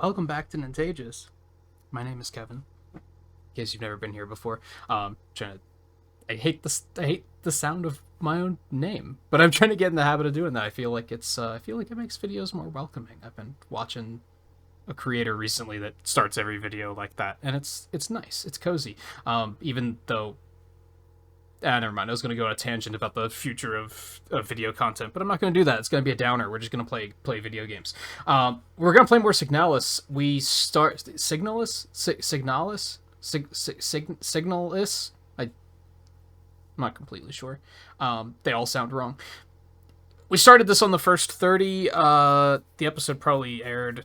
Welcome back to Nintagious. My name is Kevin. In case you've never been here before, I hate the sound of my own name, but I'm trying to get in the habit of doing that. I feel like it makes videos more welcoming. I've been watching a creator recently that starts every video like that, and it's nice. It's cozy. Even though never mind. I was going to go on a tangent about the future of video content, but I'm not going to do that. It's going to be a downer. We're just going to play video games. We're going to play more Signalis. We start Signalis. I'm not completely sure. They all sound wrong. We started this on the first 30. The episode probably aired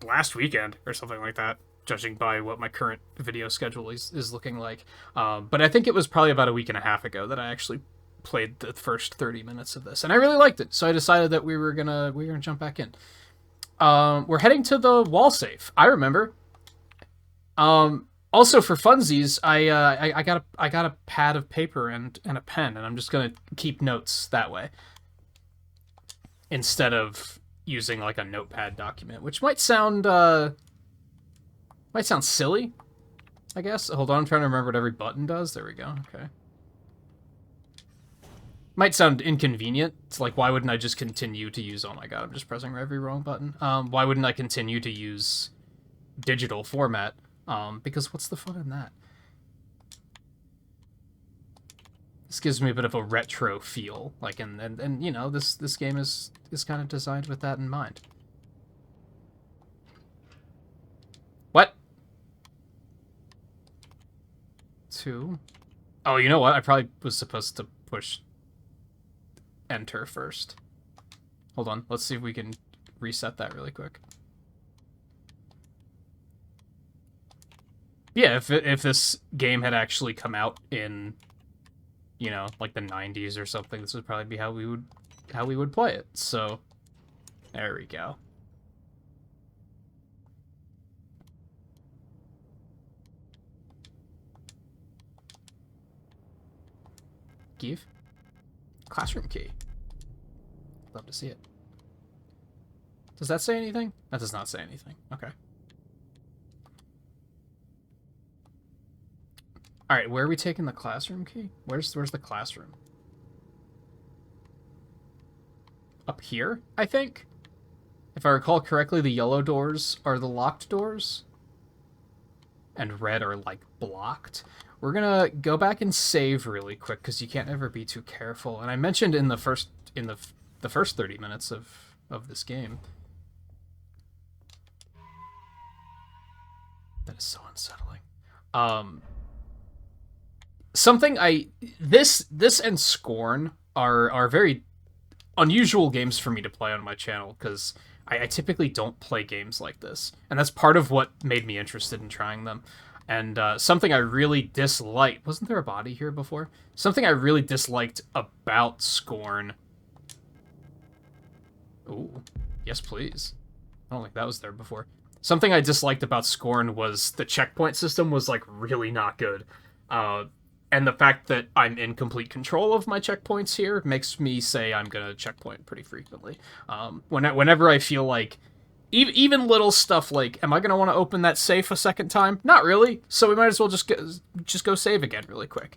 last weekend or something like that, judging by what my current video schedule is looking like. But I think it was probably about a week and a half ago that I actually played the first 30 minutes of this, and I really liked it. So I decided that we were gonna jump back in. We're heading to the wall safe. I remember. Also for funsies, I got a pad of paper and a pen, and I'm just gonna keep notes that way instead of using like a notepad document, which might sound silly, I guess. Hold on, I'm trying to remember what every button does. There we go. Okay. Might sound inconvenient. It's like, why wouldn't I just continue to use... Oh my god, I'm just pressing every wrong button. Why wouldn't I continue to use digital format? Because what's the fun in that? This gives me a bit of a retro feel. Like, and you know, this game is kind of designed with that in mind. What? 2. Oh, you know what? I probably was supposed to push enter first. Hold on. Let's see if we can reset that really quick. Yeah, if this game had actually come out in, you know, like the 90s or something, this would probably be how we would play it. So, there we go. Give. Classroom key. Love to see it. Does that say anything? That does not say anything. Okay. Alright, where are we taking the classroom key? Where's the classroom? Up here, I think? If I recall correctly, the yellow doors are the locked doors. And red are, like, blocked. We're gonna go back and save really quick, because you can't ever be too careful. And I mentioned in the first 30 minutes of this game. That is so unsettling. This and Scorn are very unusual games for me to play on my channel, because I typically don't play games like this, and that's part of what made me interested in trying them. And something I really disliked... Wasn't there a body here before? Something I really disliked about Scorn... Ooh, yes please. I don't think that was there before. Something I disliked about Scorn was the checkpoint system was, like, really not good. And the fact that I'm in complete control of my checkpoints here makes me say I'm gonna checkpoint pretty frequently. Whenever I feel like... Even little stuff like, am I going to want to open that safe a second time? Not really, so we might as well just go save again really quick.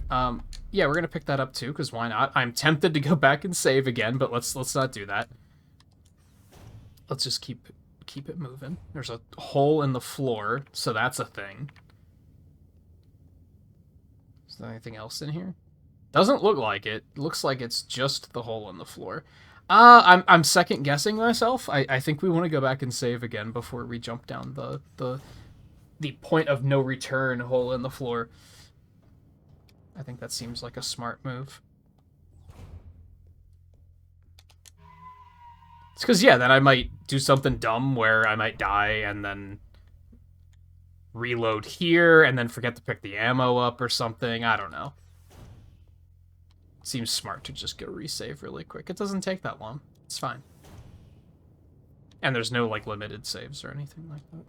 Yeah, we're going to pick that up too, because why not? I'm tempted to go back and save again, but let's not do that. Let's just keep it moving. There's a hole in the floor, so that's a thing. Is there anything else in here? Doesn't look like it. Looks like it's just the hole in the floor. I'm second guessing myself. I think we want to go back and save again before we jump down the point of no return hole in the floor. I think that seems like a smart move. It's because, yeah, then I might do something dumb where I might die and then reload here and then forget to pick the ammo up or something. I don't know. Seems smart to just go resave really quick. It doesn't take that long. It's fine. And there's no, like, limited saves or anything like that.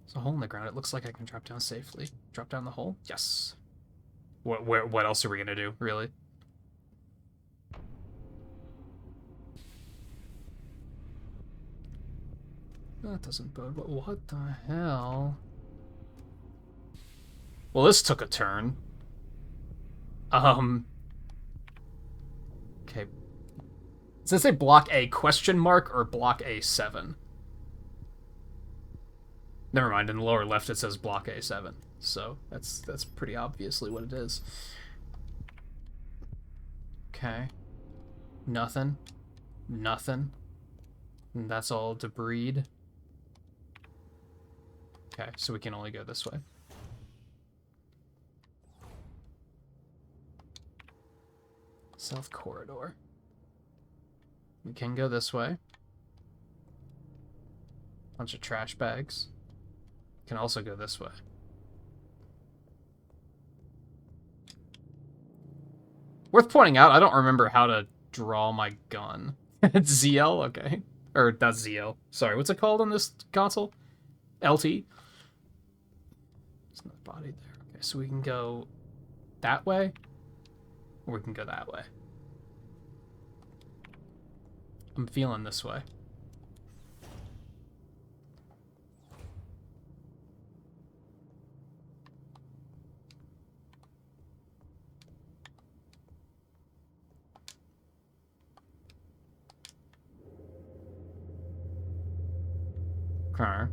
There's a hole in the ground. It looks like I can drop down safely. Drop down the hole? Yes. What else are we gonna do, really? That doesn't bode, but what the hell? Well, this took a turn. Okay. Does it say block A question mark or block A7? Never mind, in the lower left it says block A7. So that's pretty obviously what it is. Okay. Nothing. Nothing. And that's all debris. Okay, so we can only go this way. South corridor. We can go this way. Bunch of trash bags. Can also go this way. Worth pointing out, I don't remember how to draw my gun. It's ZL? Okay. Or that's ZL. Sorry, what's it called on this console? LT? There's no body there. Okay, so we can go that way, or we can go that way. I'm feeling this way. Okay. I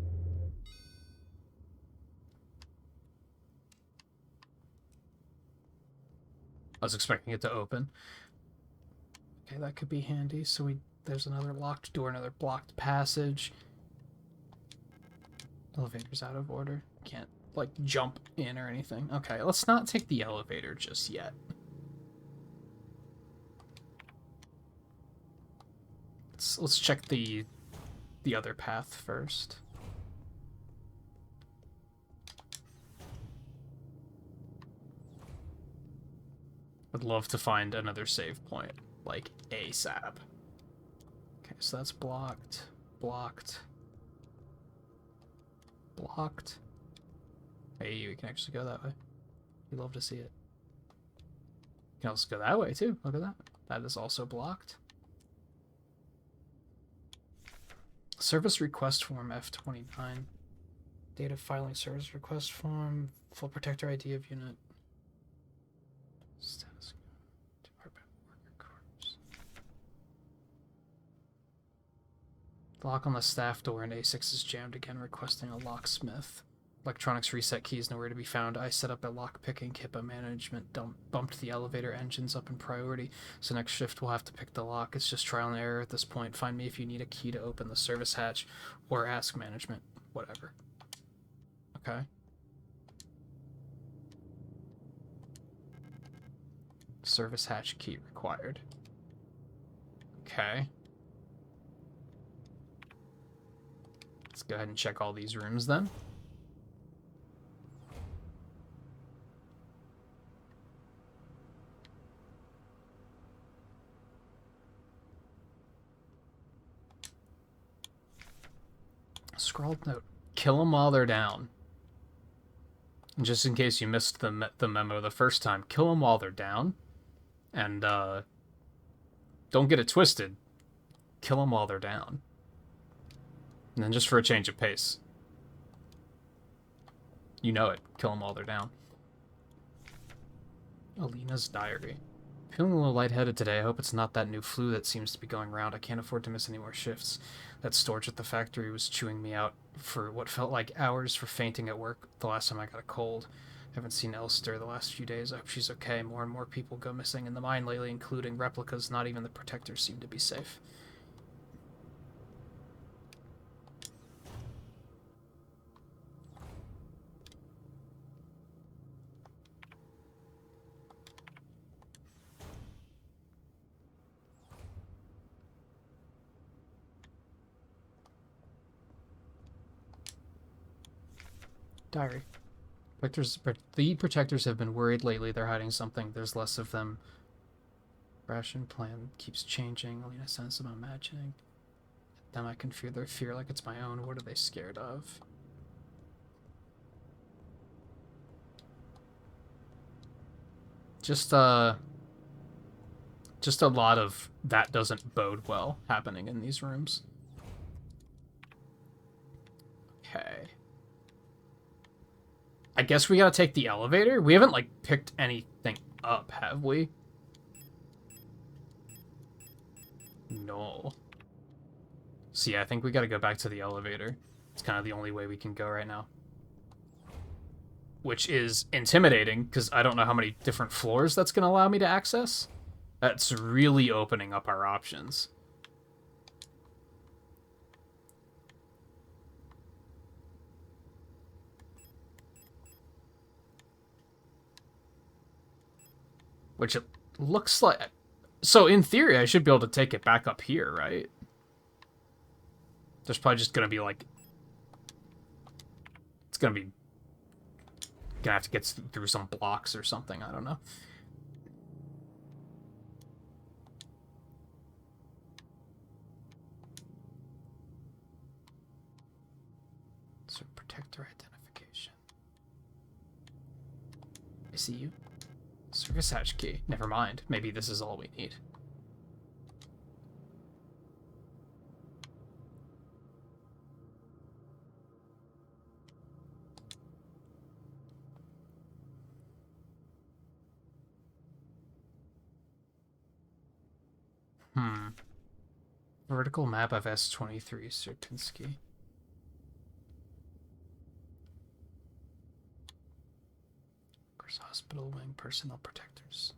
was expecting it to open. Okay, that could be handy. So there's another locked door, another blocked passage. Elevator's out of order. Can't, like, jump in or anything. Okay, let's not take the elevator just yet. Let's check the other path first. Would love to find another save point, like ASAP. Okay, so that's blocked, blocked, blocked. Hey, we can actually go that way. We'd love to see it. You can also go that way too. Look at that. That is also blocked. Service request form F29. Data filing service request form. Full protector ID of unit. Status. Department worker quarters. Lock on the staff door and A6 is jammed again, requesting a locksmith. Electronics reset keys nowhere to be found. I set up a lock-picking kit, but management bumped the elevator engines up in priority, so next shift we'll have to pick the lock. It's just trial and error at this point. Find me if you need a key to open the service hatch, or ask management. Whatever. Okay. Service hatch key required. Okay. Let's go ahead and check all these rooms then. Scrawled note. Kill them while they're down. And just in case you missed the memo the first time, kill them while they're down. And don't get it twisted. Kill them while they're down. And then just for a change of pace. You know it. Kill them while they're down. Alina's diary. Feeling a little lightheaded today. I hope it's not that new flu that seems to be going around. I can't afford to miss any more shifts. That storage at the factory was chewing me out for what felt like hours for fainting at work the last time I got a cold. I haven't seen Elster the last few days. I hope she's okay. More and more people go missing in the mine lately, including replicas. Not even the protectors seem to be safe. Diary. The protectors have been worried lately. They're hiding something. There's less of them. Ration plan keeps changing. Alina sense I'm imagining. Then I can feel their fear like it's my own. What are they scared of? Just a lot of that doesn't bode well happening in these rooms. I guess we gotta take the elevator. We haven't, like, picked anything up, have we? No. So yeah, I think we gotta go back to the elevator. It's kind of the only way we can go right now. Which is intimidating, because I don't know how many different floors that's gonna allow me to access. That's really opening up our options. Which it looks like... So, in theory, I should be able to take it back up here, right? There's probably just gonna be, like... It's gonna be... Gonna have to get through some blocks or something, I don't know. So, protector identification. I see you. Service hatch key. Never mind. Maybe this is all we need. Vertical map of S23, Sertinsky. Hospital wing personnel protectors.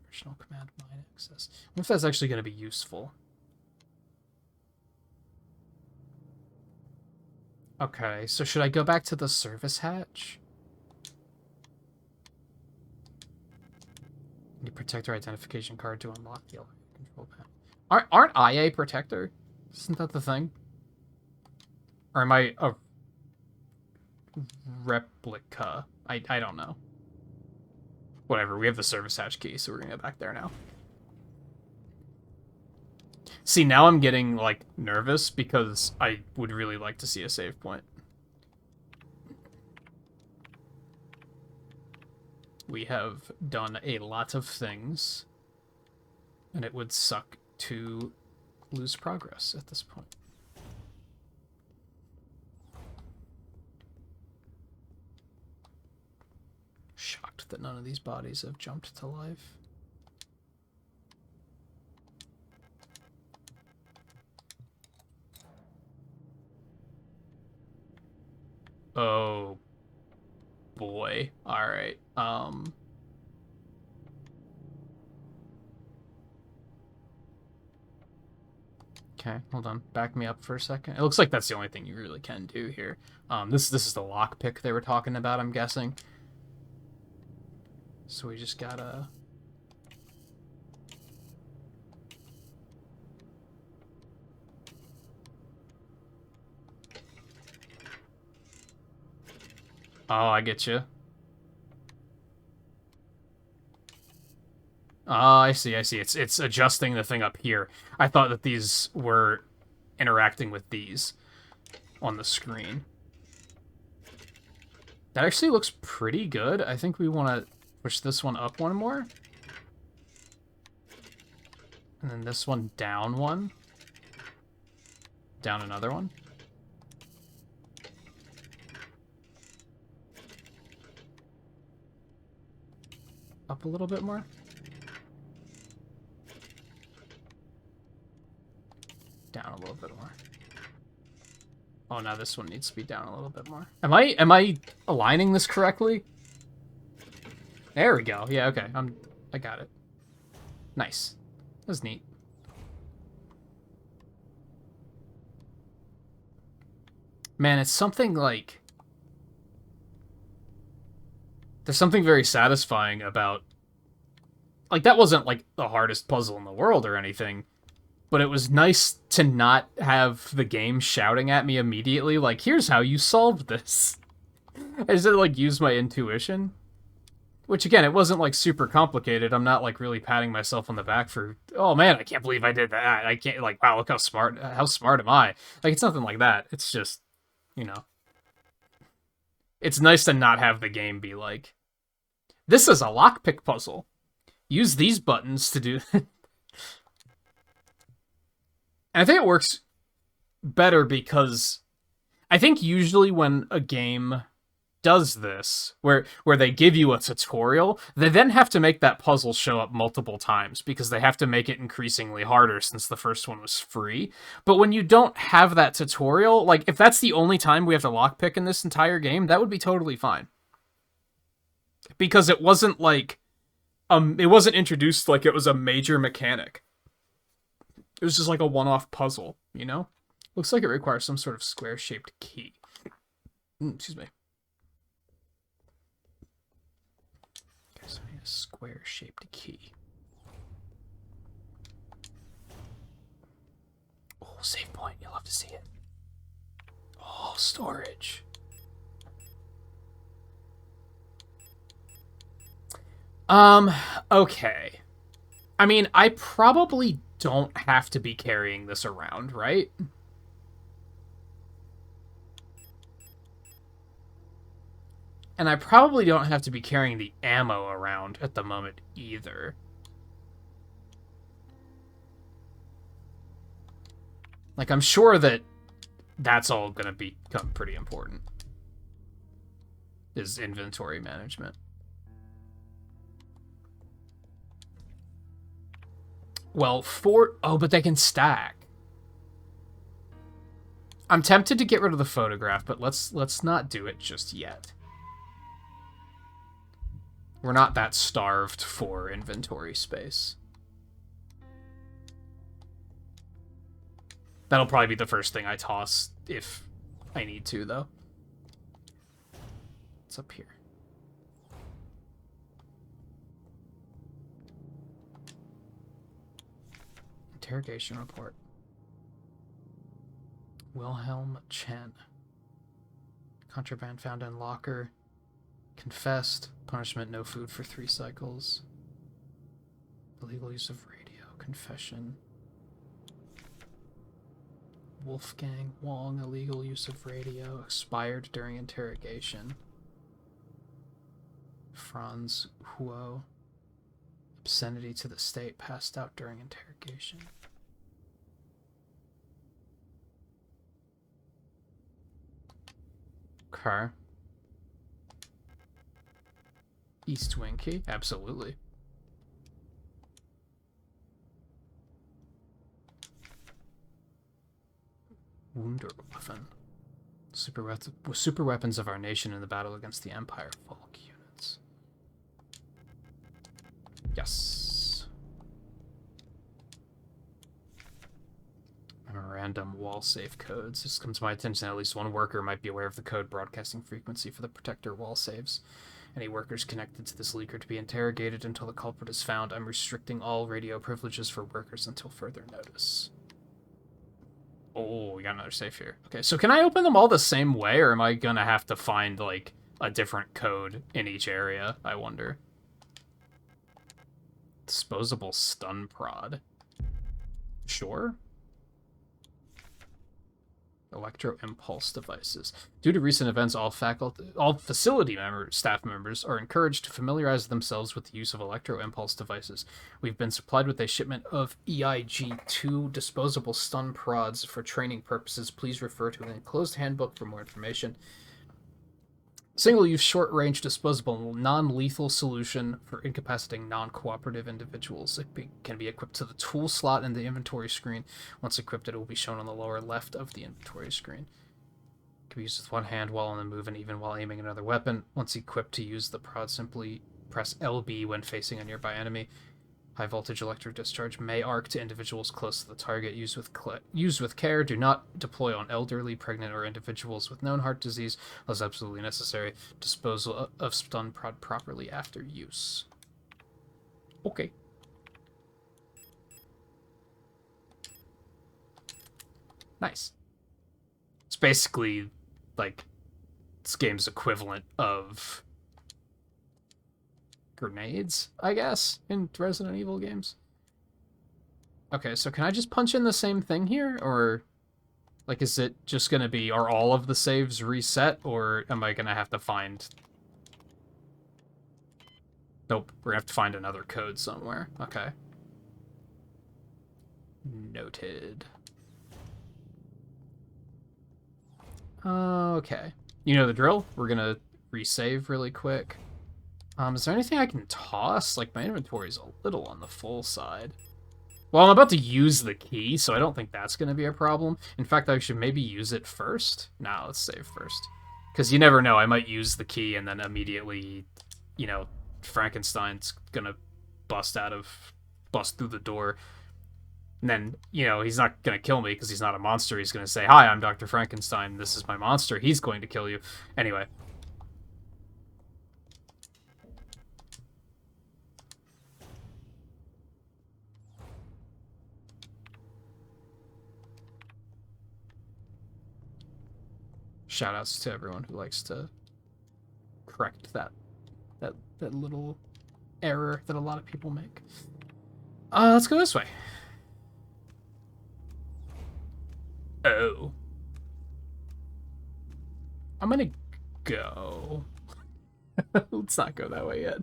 Original command mine access. What if that's actually going to be useful? Okay, so should I go back to the service hatch? Need protector identification card to unlock the elevator control panel. Aren't I a protector? Isn't that the thing? Or am I a replica? I don't know. Whatever, we have the service hatch key, so we're gonna go back there now. See, now I'm getting, like, nervous because I would really like to see a save point. We have done a lot of things, and it would suck to lose progress at this point. Shocked that none of these bodies have jumped to life. Oh boy. Alright. Okay, hold on. Back me up for a second. It looks like that's the only thing you really can do here. This is the lockpick they were talking about, I'm guessing. So we just gotta... Oh, I get you. Oh, I see. It's adjusting the thing up here. I thought that these were interacting with these on the screen. That actually looks pretty good. I think we want to push this one up one more. And then this one down one. Down another one. Up a little bit more. Down a little bit more. Oh, now this one needs to be down a little bit more. Am I aligning this correctly? There we go. Yeah, okay. I got it. Nice. That was neat. Man, it's something like... There's something very satisfying about... Like, that wasn't, like, the hardest puzzle in the world or anything, but it was nice to not have the game shouting at me immediately, like, here's how you solved this. I just had to, like, use my intuition. Which, again, it wasn't, like, super complicated. I'm not, like, really patting myself on the back for, oh, man, I can't believe I did that. I can't, like, wow, look how smart am I? Like, it's nothing like that. It's just, you know. It's nice to not have the game be like, this is a lockpick puzzle. Use these buttons to do... And I think it works better because I think usually when a game does this, where they give you a tutorial, they then have to make that puzzle show up multiple times because they have to make it increasingly harder since the first one was free. But when you don't have that tutorial, like, if that's the only time we have to lockpick in this entire game, that would be totally fine. Because it wasn't like, it wasn't introduced like it was a major mechanic. It was just like a one-off puzzle, you know? Looks like it requires some sort of square-shaped key. Excuse me. Okay, so I need a square-shaped key. Oh, save point. You'll have to see it. Oh, storage. Okay. I mean, I probably don't have to be carrying this around, right? And I probably don't have to be carrying the ammo around at the moment either. Like, I'm sure that that's all going to become pretty important. Is inventory management. Well, oh, but they can stack. I'm tempted to get rid of the photograph, but let's not do it just yet. We're not that starved for inventory space. That'll probably be the first thing I toss if I need to, though. What's up here? Interrogation report. Wilhelm Chen. Contraband found in locker. Confessed. Punishment, no food for 3 cycles. Illegal use of radio. Confession. Wolfgang Wong, illegal use of radio. Expired during interrogation. Franz Huo. Obscenity to the state, passed out during interrogation. Okay. East Wing key? Absolutely. Wunderwaffen. Super weapons of our nation in the battle against the Empire. Folk units. Yes. Memorandum wall safe codes. This comes to my attention that at least one worker might be aware of the code broadcasting frequency for the protector wall saves. Any workers connected to this leak are to be interrogated until the culprit is found. I'm restricting all radio privileges for workers until further notice. Oh, we got another safe here. Okay, so can I open them all the same way, or am I gonna have to find, like, a different code in each area, I wonder? Disposable stun prod. Sure. Electro-impulse devices. Due to recent events, all facility staff members are encouraged to familiarize themselves with the use of electro-impulse devices. We've been supplied with a shipment of EIG-2 disposable stun prods for training purposes. Please refer to an enclosed handbook for more information. Single-use short-range disposable non-lethal solution for incapacitating non-cooperative individuals. It can be equipped to the tool slot in the inventory screen. Once equipped, it will be shown on the lower left of the inventory screen. It can be used with one hand while on the move and even while aiming another weapon. Once equipped, to use the prod, simply press LB when facing a nearby enemy. High-voltage electric discharge may arc to individuals close to the target. Used with care. Do not deploy on elderly, pregnant, or individuals with known heart disease unless absolutely necessary. Disposal of stun prod properly after use. Okay. Nice. It's basically, like, this game's equivalent of grenades, I guess, in Resident Evil games. Okay, so can I just punch in the same thing here? Or, like, is it just gonna be, are all of the saves reset? Or am I gonna have to find... Nope, we're gonna have to find another code somewhere. Okay. Noted. Okay. You know the drill. We're gonna resave really quick. Is there anything I can toss? Like, my inventory's a little on the full side. Well, I'm about to use the key, so I don't think that's going to be a problem. In fact, I should maybe use it first. Nah, let's save first. Because you never know, I might use the key and then immediately, you know, Frankenstein's going to bust through the door. And then, you know, he's not going to kill me because he's not a monster. He's going to say, "Hi, I'm Dr. Frankenstein. This is my monster. He's going to kill you." Anyway. Shoutouts to everyone who likes to correct that little error that a lot of people make. Let's go this way. Oh. I'm gonna go. Let's not go that way yet.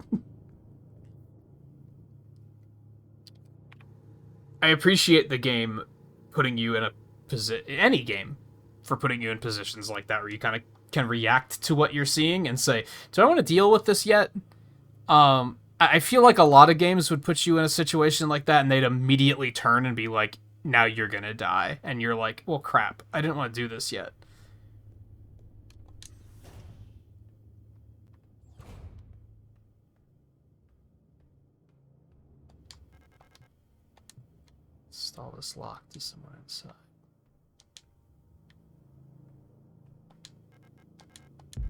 I appreciate the game putting you in a position, any game, for putting you in positions like that where you kind of can react to what you're seeing and say, do I want to deal with this yet? I feel like a lot of games would put you in a situation like that and they'd immediately turn and be like, now you're gonna die. And you're like, well, crap, I didn't want to do this yet. Install this lock to somewhere inside.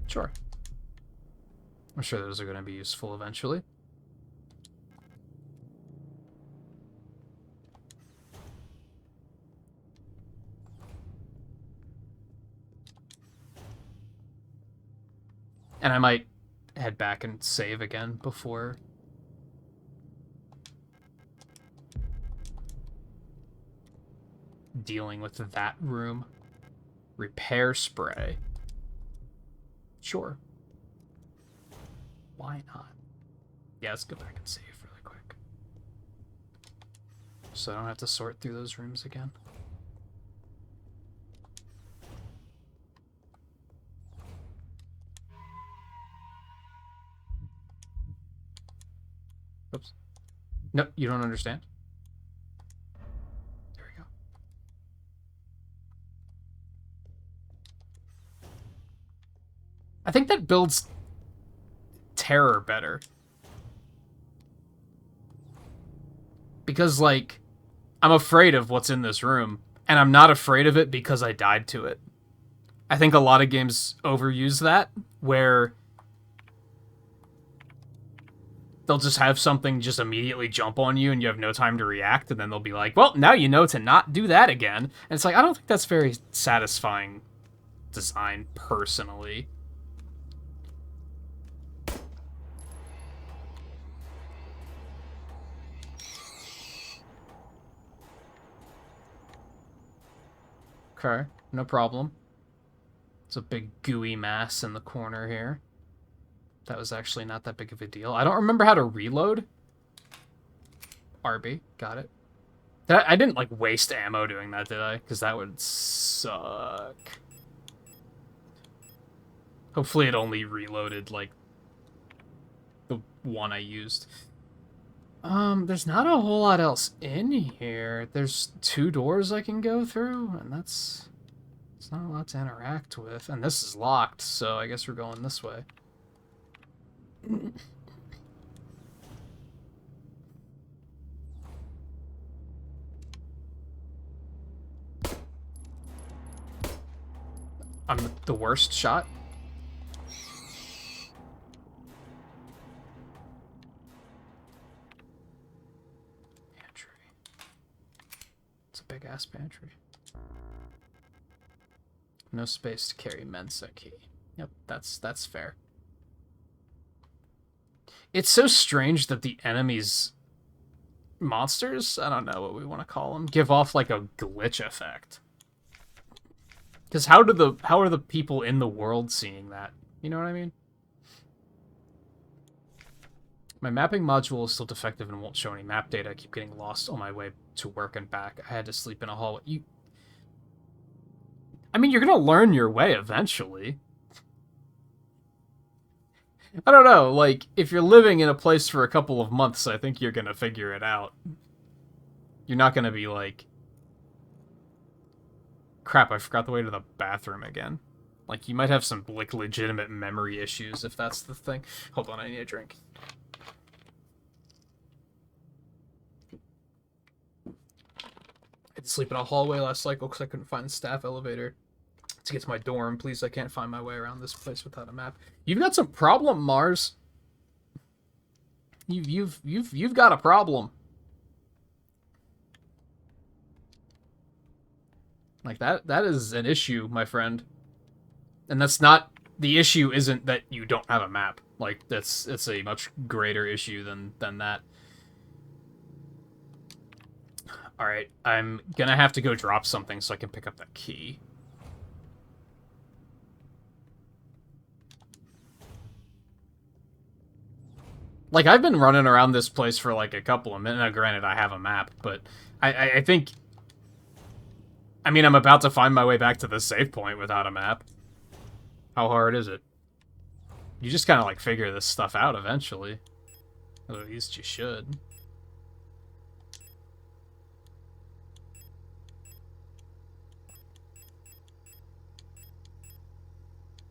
Sure. I'm sure those are going to be useful eventually. And I might head back and save again before... dealing with that room. Repair spray. Sure. Why not? Yeah, let's go back and save really quick. So I don't have to sort through those rooms again. Oops. No, you don't understand. There we go. I think that builds terror better. Because, like, I'm afraid of what's in this room, and I'm not afraid of it because I died to it. I think a lot of games overuse that, where they'll just have something just immediately jump on you and you have no time to react, and then they'll be like, well, now you know to not do that again. And it's like, I don't think that's very satisfying design, personally. Okay, no problem. It's a big gooey mass in the corner here. That was actually not that big of a deal. I don't remember how to reload. RB, got it. I didn't, like, waste ammo doing that, did I? Because that would suck. Hopefully it only reloaded, like, the one I used. There's not a whole lot else in here. There's 2 doors I can go through, and it's not a lot to interact with. And this is locked, so I guess we're going this way. I'm the worst shot. Pantry. It's a big ass pantry. No space to carry Mensa key. Yep, that's fair. It's so strange that the enemies, monsters, I don't know what we want to call them, give off like a glitch effect. Because how are the people in the world seeing that? You know what I mean? My mapping module is still defective and won't show any map data. I keep getting lost on my way to work and back. I had to sleep in a hallway. I mean, you're gonna learn your way eventually. I don't know, like, if you're living in a place for a couple of months, I think you're gonna figure it out. You're not gonna be like... Crap, I forgot the way to the bathroom again. Like, you might have some, like, legitimate memory issues if that's the thing. Hold on, I need a drink. I had to sleep in a hallway last cycle because I couldn't find the staff elevator to get to my dorm. Please, I can't find my way around this place without a map. You've got some problem, Mars. You've got a problem. Like that is an issue, my friend. And that's not the issue isn't that you don't have a map. Like it's a much greater issue than that. All right, I'm gonna have to go drop something so I can pick up that key. Like, I've been running around this place for, like, a couple of minutes. Now, granted, I have a map, but I think... I mean, I'm about to find my way back to the save point without a map. How hard is it? You just kind of, like, figure this stuff out eventually. Or at least you should.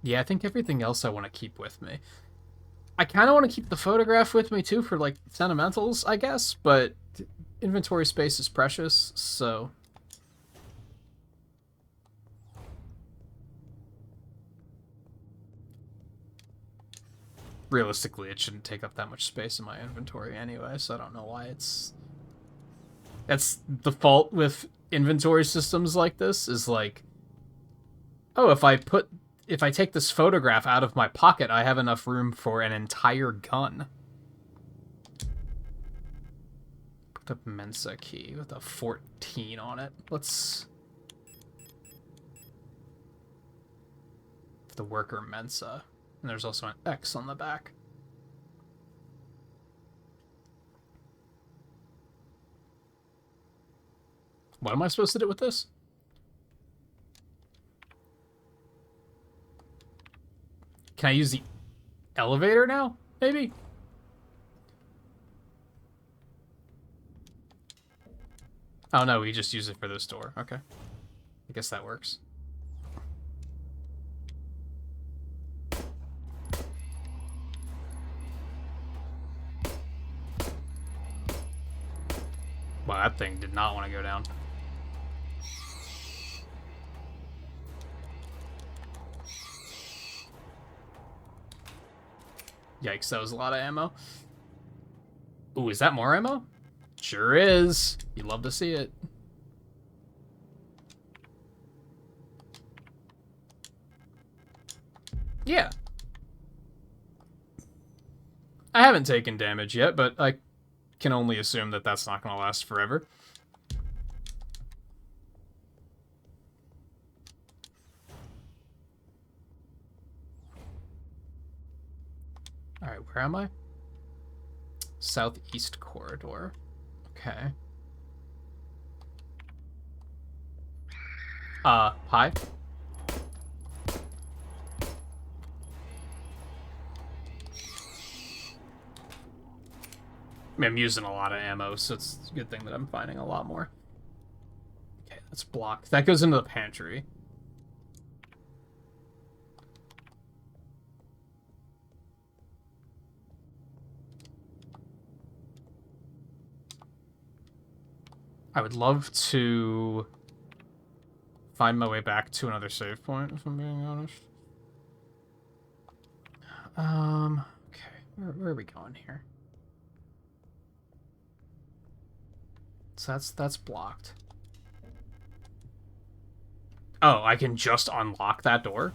Yeah, I think everything else I want to keep with me. I kind of want to keep the photograph with me, too, for, like, sentimentals, I guess, but inventory space is precious, so... Realistically, it shouldn't take up that much space in my inventory anyway, so I don't know why it's... That's the fault with inventory systems like this, is like... Oh, if I take this photograph out of my pocket, I have enough room for an entire gun. Picked up Mensa key with a 14 on it. Let's... The worker Mensa. And there's also an X on the back. What am I supposed to do with this? Can I use the elevator now? Maybe? Oh no, we just use it for this door. Okay. I guess that works. Wow, that thing did not want to go down. Yikes, that was a lot of ammo. Ooh, is that more ammo? Sure is. You'd love to see it. Yeah. I haven't taken damage yet, but I can only assume that that's not going to last forever. Alright, where am I? Southeast corridor. Okay. Hi? I mean, I'm using a lot of ammo, so it's a good thing that I'm finding a lot more. Okay, that's blocked. That goes into the pantry. I would love to find my way back to another save point, if I'm being honest. Okay, where are we going here? So that's blocked. Oh, I can just unlock that door?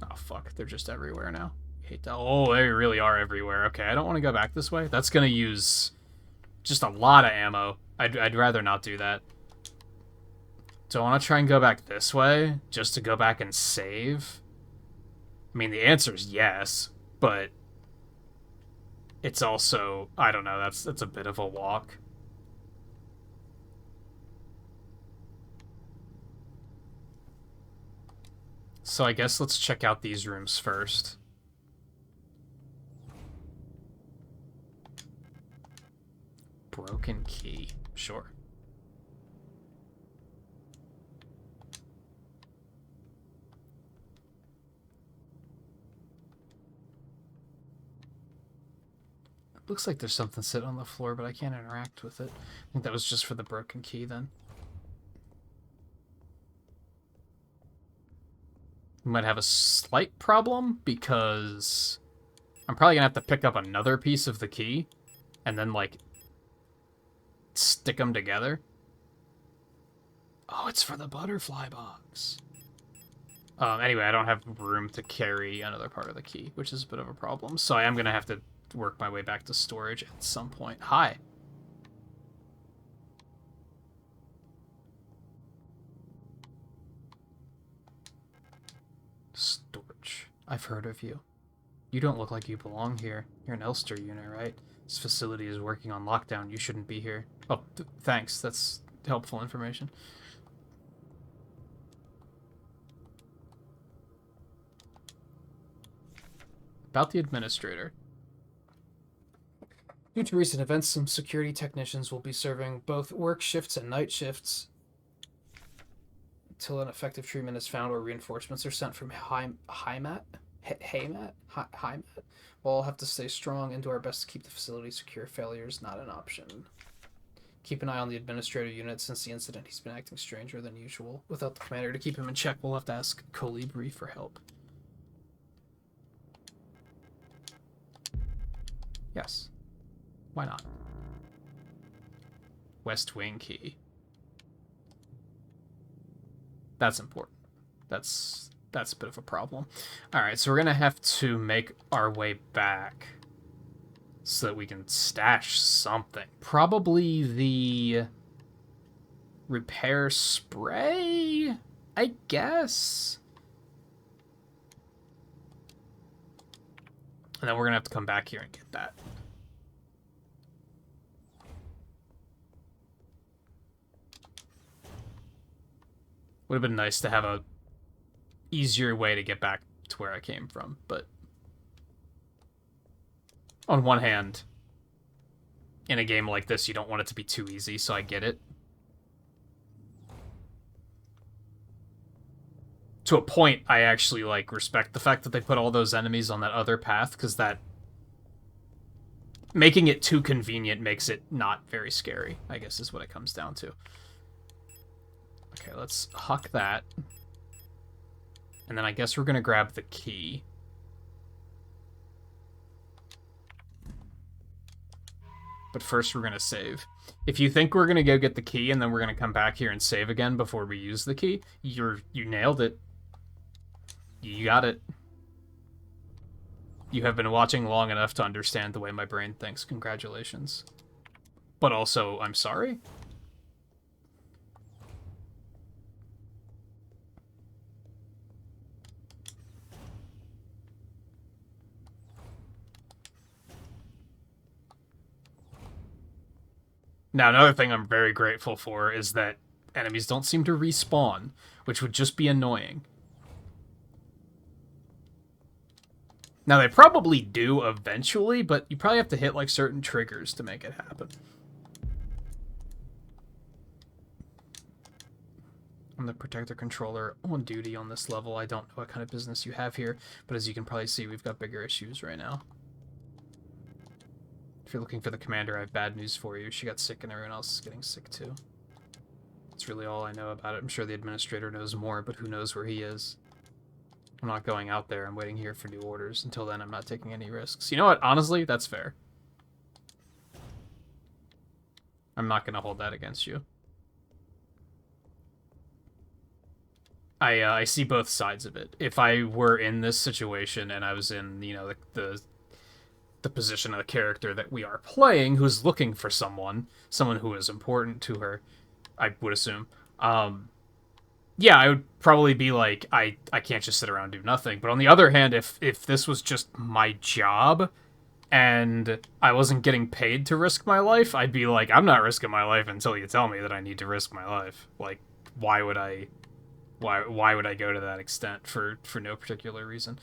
Oh, fuck. They're just everywhere now. I hate that. Oh, they really are everywhere. Okay, I don't want to go back this way. That's going to use just a lot of ammo. I'd rather not do that. Do I want to try and go back this way? Just to go back and save? I mean, the answer is yes, but... It's also... I don't know, that's a bit of a walk. So I guess let's check out these rooms first. broken key. Sure. It looks like there's something sitting on the floor, but I can't interact with it. I think that was just for the broken key then. We might have a slight problem because I'm probably gonna have to pick up another piece of the key and then, like, stick them together. Oh, it's for the butterfly box. Anyway, I don't have room to carry another part of the key, which is a bit of a problem. So I am gonna have to work my way back to storage at some point. Hi. Storage. I've heard of you. You don't look like you belong here. You're an Elster unit, right? This facility is working on lockdown. You shouldn't be here. Oh, thanks. That's helpful information. About the administrator. Due to recent events, some security technicians will be serving both work shifts and night shifts until an effective treatment is found or reinforcements are sent from Heimat. We'll all have to stay strong and do our best to keep the facility secure. Failure is not an option. Keep an eye on the administrator unit. Since the incident, he's been acting stranger than usual. Without the commander to keep him in check, we'll have to ask Colibri for help. Yes. Why not? West Wing key. That's important. That's a bit of a problem. Alright, so we're gonna have to make our way back so that we can stash something. Probably the repair spray, I guess? And then we're gonna have to come back here and get that. Would have been nice to have a easier way to get back to where I came from, but on one hand, in a game like this, you don't want it to be too easy, so I get it. To a point, I actually, like, respect the fact that they put all those enemies on that other path, because that... making it too convenient makes it not very scary, I guess is what it comes down to. Okay, let's huck that. And then I guess we're going to grab the key. But first we're going to save. If you think we're going to go get the key and then we're going to come back here and save again before we use the key, you nailed it. You got it. You have been watching long enough to understand the way my brain thinks. Congratulations. But also, I'm sorry? Now, another thing I'm very grateful for is that enemies don't seem to respawn, which would just be annoying. Now, they probably do eventually, but you probably have to hit, like, certain triggers to make it happen. I'm the Protector Controller on duty on this level. I don't know what kind of business you have here, but as you can probably see, we've got bigger issues right now. If you're looking for the commander, I have bad news for you. She got sick and everyone else is getting sick too. That's really all I know about it. I'm sure the administrator knows more, but who knows where he is. I'm not going out there. I'm waiting here for new orders. Until then, I'm not taking any risks. You know what? Honestly, that's fair. I'm not going to hold that against you. I see both sides of it. If I were in this situation and I was in, you know, the position of the character that we are playing, who's looking for someone who is important to her, I would assume. Yeah, I would probably be like, I can't just sit around and do nothing. But on the other hand, if this was just my job and I wasn't getting paid to risk my life, I'd be like, I'm not risking my life until you tell me that I need to risk my life. Like, why would I go to that extent for no particular reason?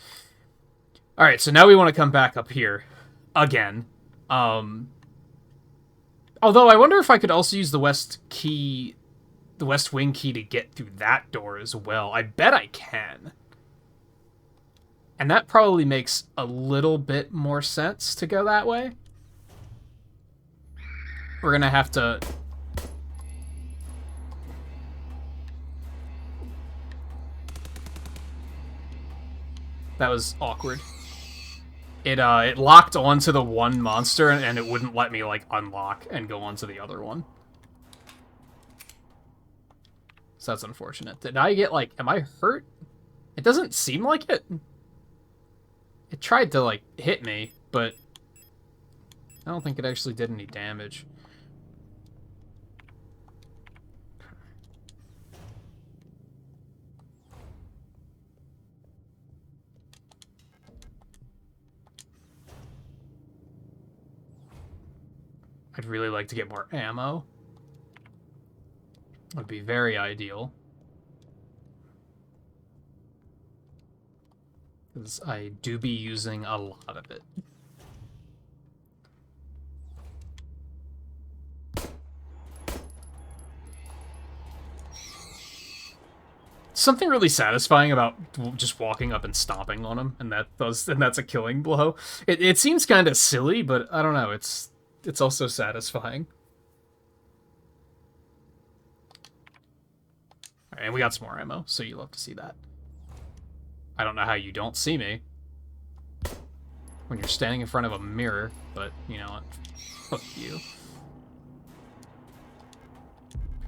All right, so now we want to come back up here again. Although I wonder if I could also use the west wing key to get through that door as well. I bet I can. And that probably makes a little bit more sense to go that way. We're gonna have to... That was awkward. It locked onto the one monster, and it wouldn't let me, like, unlock and go onto the other one. So that's unfortunate. Did I get, like... Am I hurt? It doesn't seem like it. It tried to, like, hit me, but... I don't think it actually did any damage. I'd really like to get more ammo. Would be very ideal. Because I do be using a lot of it. Something really satisfying about just walking up and stomping on him, and that's a killing blow. It seems kind of silly, but I don't know. It's also satisfying. All right, and we got some more ammo, so you love to see that. I don't know how you don't see me when you're standing in front of a mirror, but you know what? Fuck you.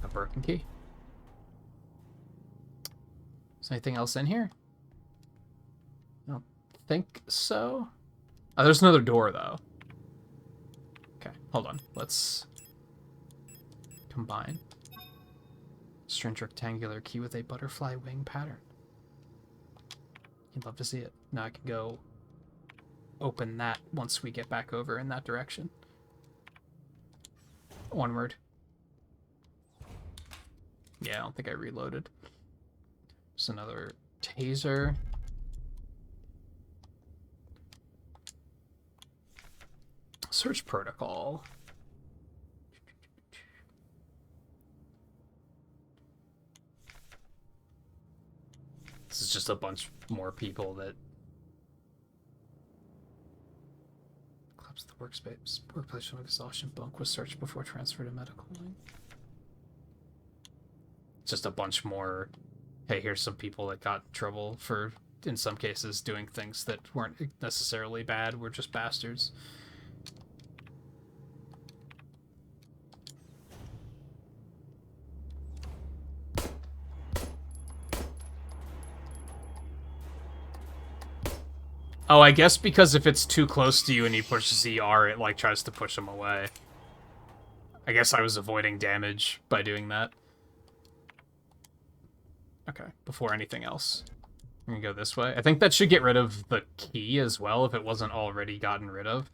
A broken key. Is there anything else in here? I don't think so. Oh, there's another door, though. Okay, hold on. Let's combine. Strange rectangular key with a butterfly wing pattern. You'd love to see it. Now I can go open that once we get back over in that direction. Onward. Yeah, I don't think I reloaded. There's another taser. Search protocol. This is just a bunch more people that collapsed the workplace from exhaustion. Bunk was searched before transfer to medical wing. Just a bunch more. Hey, here's some people that got in trouble for, in some cases, doing things that weren't necessarily bad. We're just bastards. Oh, I guess because if it's too close to you and you push ZR, it, like, tries to push them away. I guess I was avoiding damage by doing that. Okay, before anything else. I'm gonna go this way. I think that should get rid of the key as well, if it wasn't already gotten rid of.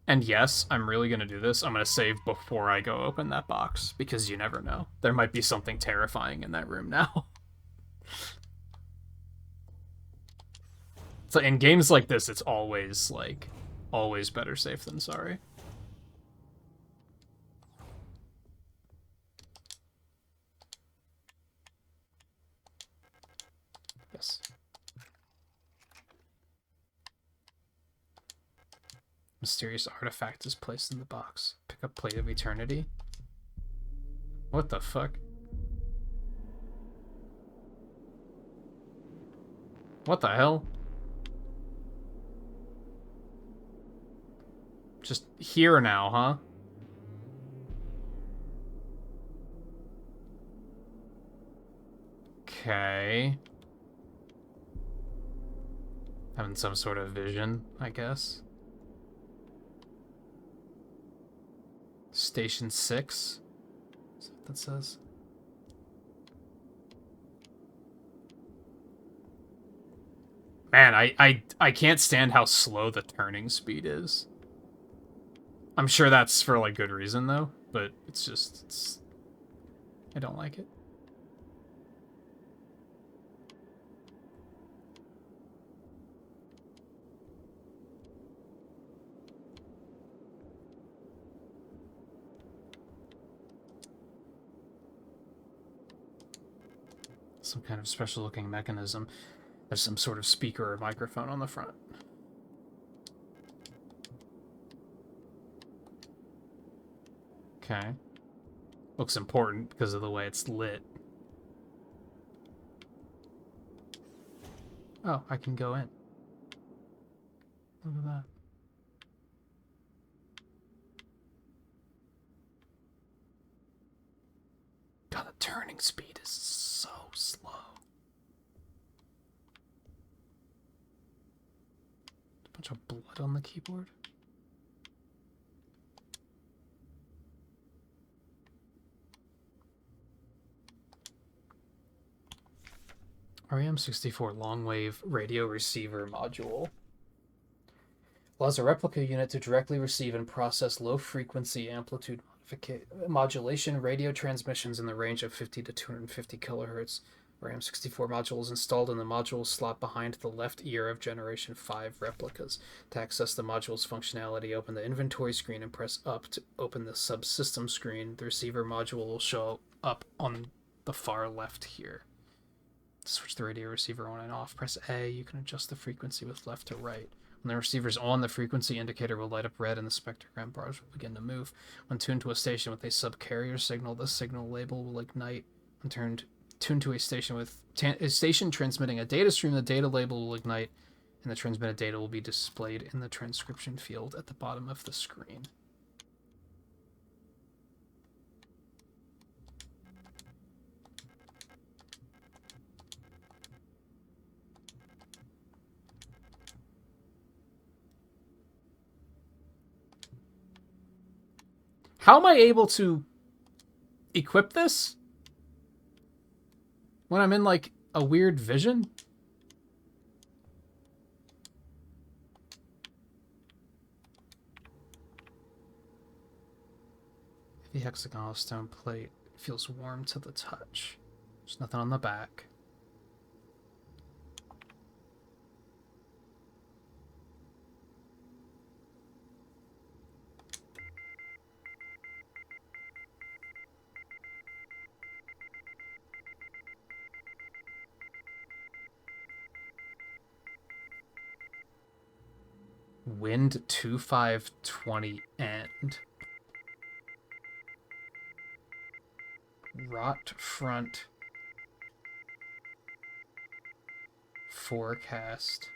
And yes, I'm really gonna do this. I'm gonna save before I go open that box, because you never know. There might be something terrifying in that room now. So in games like this, it's always, like, always better safe than sorry. Yes. Mysterious artifact is placed in the box. Pick up Plate of Eternity. What the fuck? What the hell? Just here now, huh? Okay. Having some sort of vision, I guess. Station 6. Is that what that says? Man, I can't stand how slow the turning speed is. I'm sure that's for, like, good reason, though. But it's just... I don't like it. Some kind of special looking mechanism. There's some sort of speaker or microphone on the front. Okay. Looks important because of the way it's lit. Oh, I can go in. Look at that. God, the turning speed is so slow. A bunch of blood on the keyboard. REM64 long-wave radio receiver module allows a replica unit to directly receive and process low-frequency amplitude modulation radio transmissions in the range of 50 to 250 kilohertz. RAM64 module is installed in the module slot behind the left ear of Generation 5 replicas. To access the module's functionality, open the inventory screen and press up to open the subsystem screen. The receiver module will show up on the far left here. To switch the radio receiver on and off, press A. You can adjust the frequency with left to right. When the receiver is on, the frequency indicator will light up red and the spectrogram bars will begin to move. When tuned to a station with a subcarrier signal, the signal label will ignite. When tuned to a station with a station transmitting a data stream, the data label will ignite, and the transmitted data will be displayed in the transcription field at the bottom of the screen. How am I able to equip this when I'm in, like, a weird vision? The hexagonal stone plate feels warm to the touch. There's nothing on the back. Wind 2520 end. Rot front. Forecast.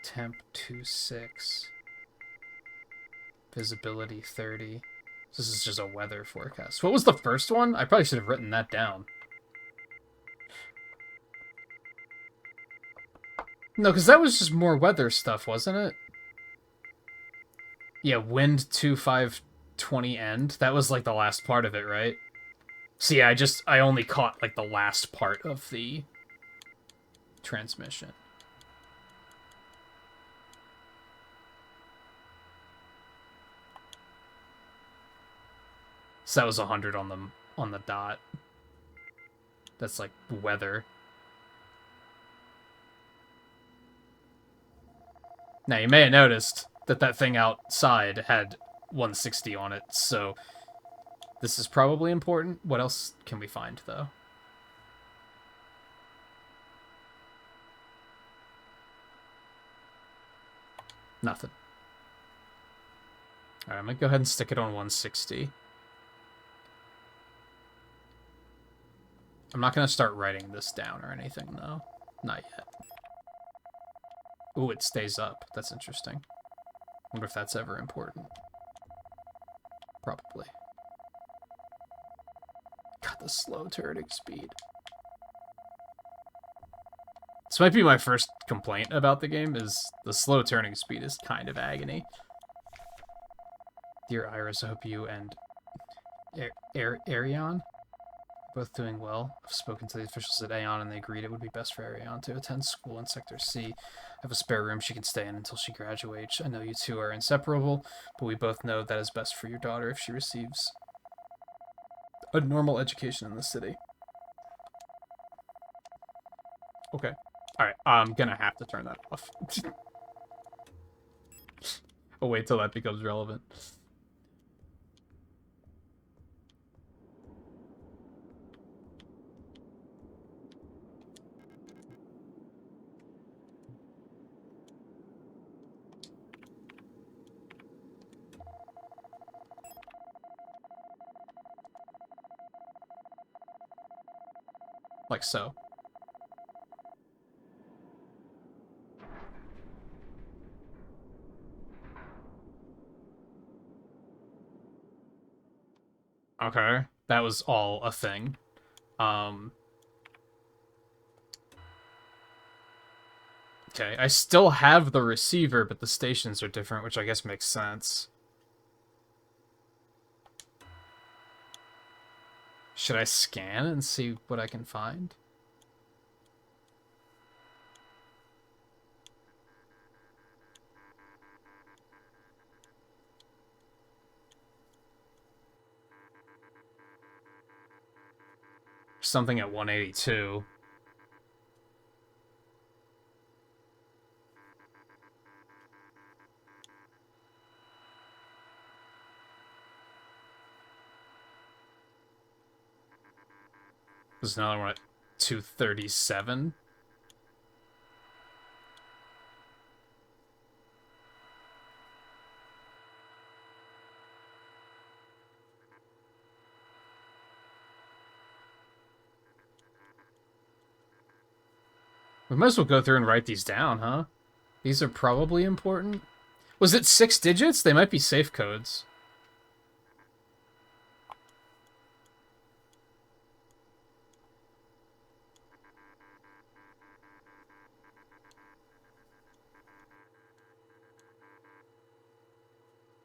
Temp 26. Visibility 30. This is just a weather forecast. What was the first one? I probably should have written that down. No, because that was just more weather stuff, wasn't it? Yeah, wind 2520 end. That was like the last part of it, right? See, I only caught like the last part of the transmission. So that was 100 on the dot. That's like weather. Now, you may have noticed that that thing outside had 160 on it, so this is probably important. What else can we find, though? Nothing. Alright, I'm gonna go ahead and stick it on 160. I'm not gonna start writing this down or anything, though. Not yet. Ooh, it stays up. That's interesting. Wonder if that's ever important. Probably. God, the slow turning speed. This might be my first complaint about the game, is the slow turning speed is kind of agony. Dear Iris, I hope you and Arion both doing well. I've spoken to the officials at Aeon and they agreed it would be best for Arion to attend school in Sector C. I have a spare room she can stay in until she graduates. I know you two are inseparable, but we both know that is best for your daughter if she receives a normal education in the city. Okay. Alright, I'm gonna have to turn that off. I'll wait till that becomes relevant. Like so. Okay, that was all a thing. Okay, I still have the receiver, but the stations are different, which I guess makes sense. Should I scan and see what I can find? Something at 182. There's another one at 237. We might as well go through and write these down, huh? These are probably important. Was it 6 digits? They might be safe codes.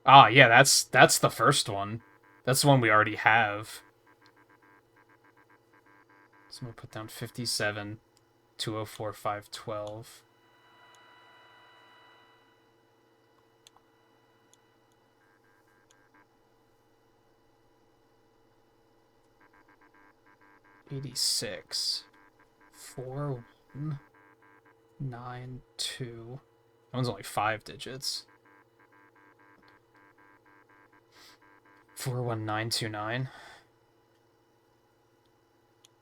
Ah, yeah, that's the first one. That's the one we already have. So I'm gonna put down 57, 204, 512. $86, 4192. That one's only 5 digits. 41929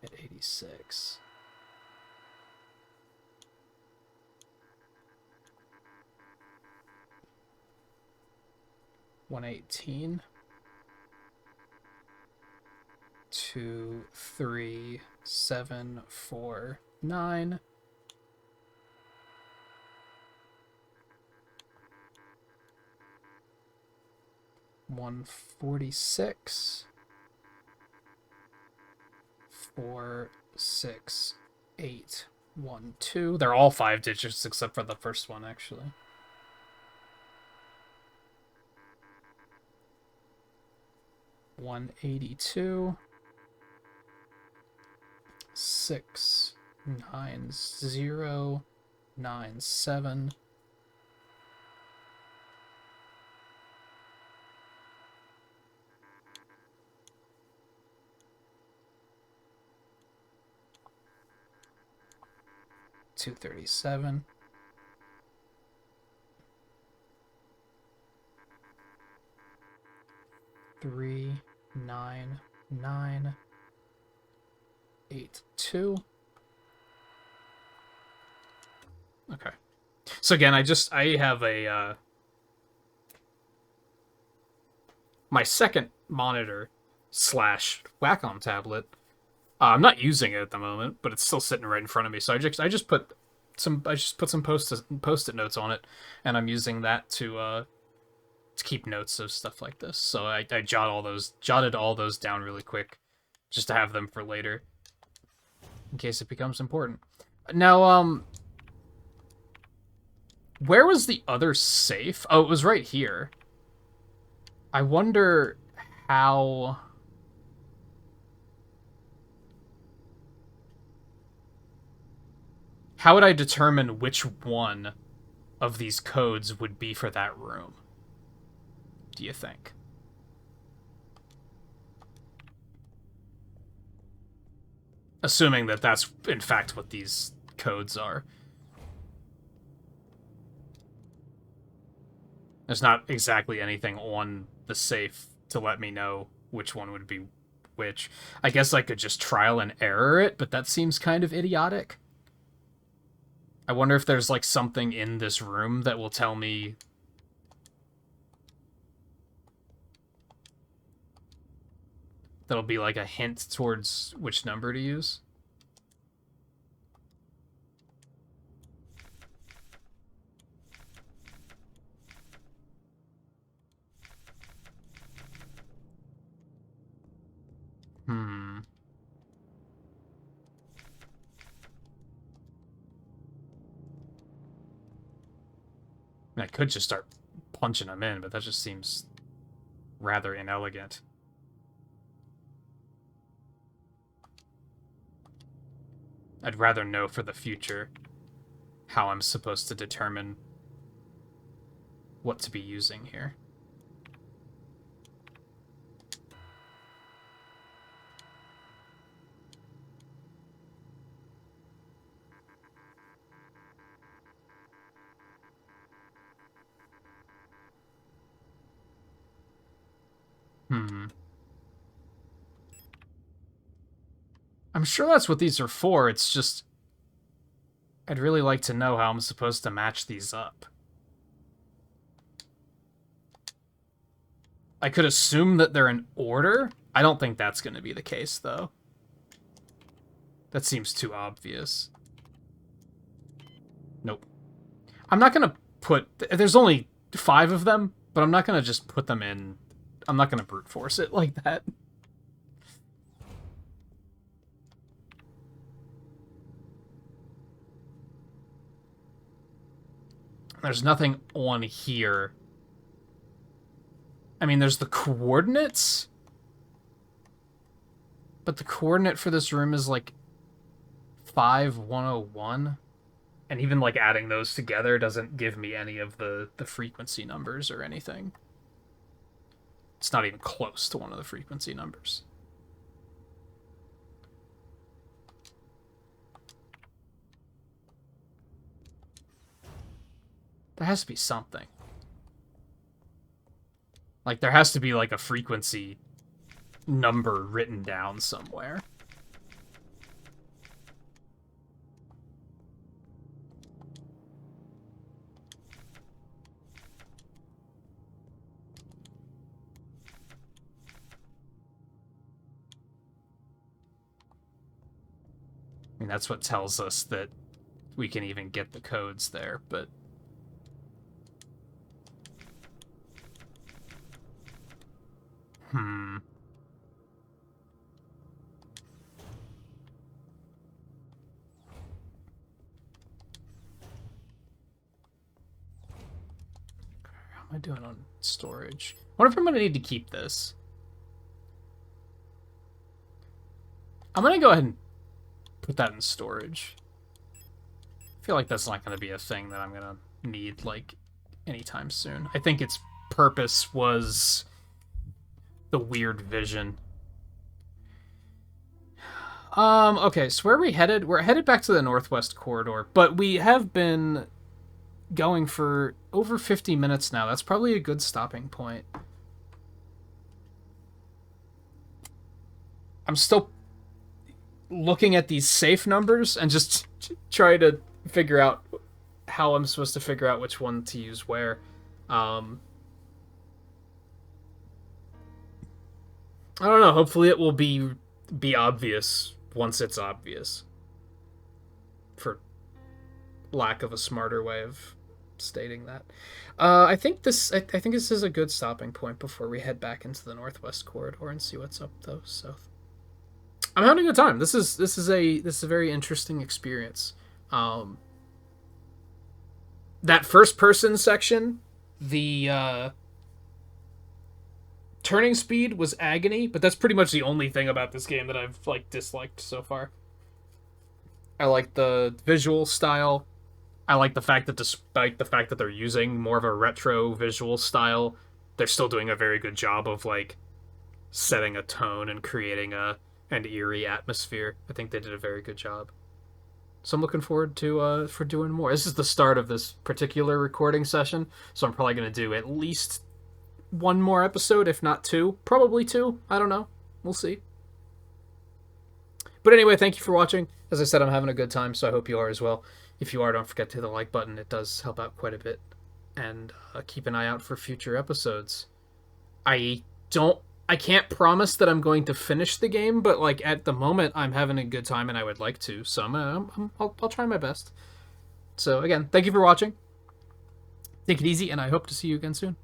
at 86. $118. 23749. $146. 46812. They're all 5 digits except for the first one, actually. $182. 69097. $237. 39982. Okay. So again, I have a my second monitor slash Wacom tablet. I'm not using it at the moment, but it's still sitting right in front of me. So I just put some post-it notes on it, and I'm using that to keep notes of stuff like this. So I jotted all those down really quick, just to have them for later, in case it becomes important. Now, where was the other safe? Oh, it was right here. I wonder how... How would I determine which one of these codes would be for that room? Do you think? Assuming that that's, in fact, what these codes are. There's not exactly anything on the safe to let me know which one would be which. I guess I could just trial and error it, but that seems kind of idiotic. I wonder if there's, like, something in this room that will tell me... That'll be, like, a hint towards which number to use. mean, I could just start punching them in, but that just seems rather inelegant. I'd rather know for the future how I'm supposed to determine what to be using here. I'm sure that's what these are for. It's just, I'd really like to know how I'm supposed to match these up. I could assume that they're in order. I don't think that's going to be the case, though. That seems too obvious. Nope. I'm not going to put... There's only 5 of them, but I'm not going to just put them in... I'm not going to brute force it like that. There's nothing on here. I mean, there's the coordinates. But the coordinate for this room is like 5101. And even like adding those together doesn't give me any of the frequency numbers or anything. It's not even close to one of the frequency numbers. There has to be something. Like, there has to be, like, a frequency number written down somewhere. I mean, that's what tells us that we can even get the codes there, but... How am I doing on storage? I wonder if I'm going to need to keep this. I'm going to go ahead and put that in storage. I feel like that's not going to be a thing that I'm going to need, like, anytime soon. I think its purpose was the weird vision. Okay, so where are we headed? We're headed back to the Northwest Corridor, but we have been going for over 50 minutes now. That's probably a good stopping point. I'm still looking at these safe numbers and just try to figure out how I'm supposed to figure out which one to use where. I don't know. Hopefully it will be obvious once it's obvious. For lack of a smarter way of stating that. I think this is a good stopping point before we head back into the Northwest Corridor and see what's up though. So I'm having a good time. This is a very interesting experience. That first person section, the turning speed was agony, but that's pretty much the only thing about this game that I've like disliked so far. I like the visual style. I like the fact that despite the fact that they're using more of a retro visual style, they're still doing a very good job of like setting a tone and creating an eerie atmosphere. I think they did a very good job. So I'm looking forward to for doing more. This is the start of this particular recording session, so I'm probably going to do at least one more episode, if not 2. Probably 2. I don't know. We'll see. But anyway, thank you for watching. As I said, I'm having a good time, so I hope you are as well. If you are, don't forget to hit the like button. It does help out quite a bit. And keep an eye out for future episodes. I can't promise that I'm going to finish the game, but like at the moment, I'm having a good time and I would like to. So I'll try my best. So again, thank you for watching. Take it easy, and I hope to see you again soon.